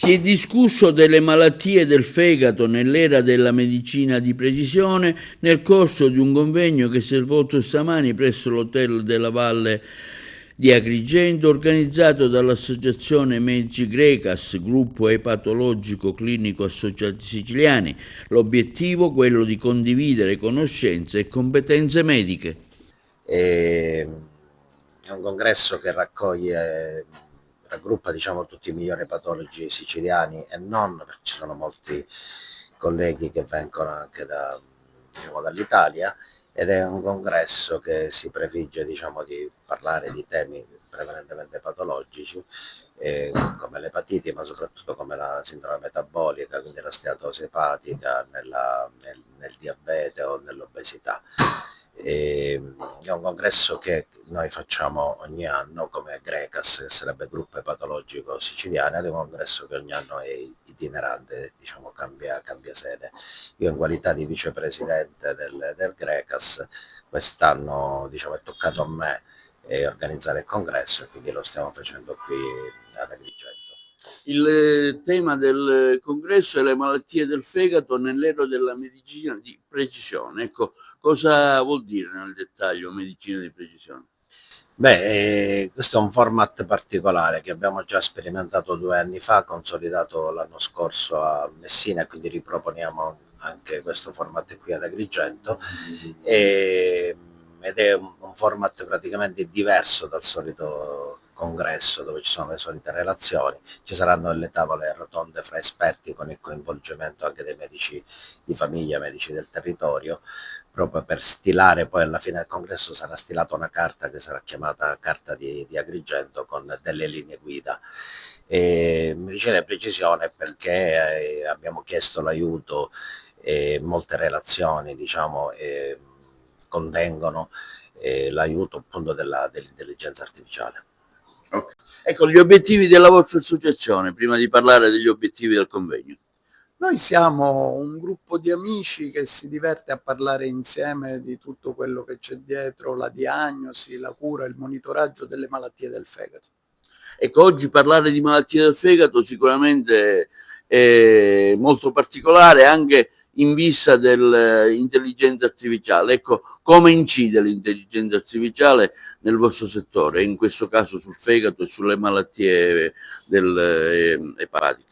Si è discusso delle malattie del fegato nell'era della medicina di precisione nel corso di un convegno che si è svolto stamani presso l'Hotel della Valle di Agrigento, organizzato dall'Associazione Medici Grecas, gruppo epatologico clinico associati siciliani. L'obiettivo è quello di condividere conoscenze e competenze mediche. È un congresso che raggruppa diciamo, tutti i migliori patologi siciliani e non, perché ci sono molti colleghi che vengono anche diciamo, dall'Italia, ed è un congresso che si prefigge diciamo, di parlare di temi prevalentemente patologici come l'epatite, ma soprattutto come la sindrome metabolica, quindi la steatosi epatica, nel diabete o nell'obesità. È un congresso che noi facciamo ogni anno come Grecas, che sarebbe gruppo epatologico siciliano, ed è un congresso che ogni anno è itinerante, diciamo cambia sede. Io in qualità di vicepresidente del Grecas quest'anno diciamo, è toccato a me organizzare il congresso e quindi lo stiamo facendo qui ad Agrigento. Il tema del congresso è le malattie del fegato nell'era della medicina di precisione. Ecco, cosa vuol dire nel dettaglio medicina di precisione? Beh, questo è un format particolare che abbiamo già sperimentato 2 anni fa, consolidato l'anno scorso a Messina, e quindi riproponiamo anche questo format qui ad Agrigento. Ed è un format praticamente diverso dal solito congresso dove ci sono le solite relazioni. Ci saranno delle tavole rotonde fra esperti con il coinvolgimento anche dei medici di famiglia, medici del territorio, proprio per stilare, poi alla fine del congresso sarà stilata una carta che sarà chiamata Carta di Agrigento con delle linee guida. Medicina di precisione perché abbiamo chiesto l'aiuto e molte relazioni diciamo, contengono l'aiuto appunto dell'intelligenza artificiale. Okay. Ecco, gli obiettivi della vostra associazione, prima di parlare degli obiettivi del convegno. Noi siamo un gruppo di amici che si diverte a parlare insieme di tutto quello che c'è dietro la diagnosi, la cura, il monitoraggio delle malattie del fegato. Ecco, oggi parlare di malattie del fegato sicuramente è molto particolare anche in vista dell'intelligenza artificiale. Ecco, come incide l'intelligenza artificiale nel vostro settore, in questo caso sul fegato e sulle malattie epatiche?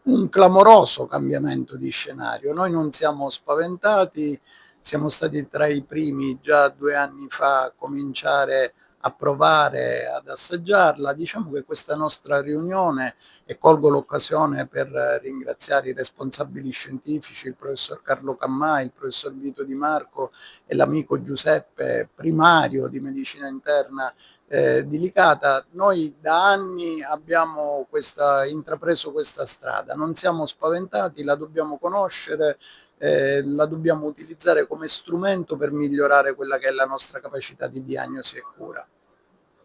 Un clamoroso cambiamento di scenario. Noi non siamo spaventati, siamo stati tra i primi già 2 anni fa a cominciare a provare ad assaggiarla. Diciamo che questa nostra riunione, e colgo l'occasione per ringraziare i responsabili scientifici, il professor Carlo Cammai, il professor Vito Di Marco e l'amico Giuseppe Primario di Medicina Interna di Licata. Noi da anni abbiamo intrapreso questa strada, non siamo spaventati, la dobbiamo conoscere, la dobbiamo utilizzare come strumento per migliorare quella che è la nostra capacità di diagnosi e cura.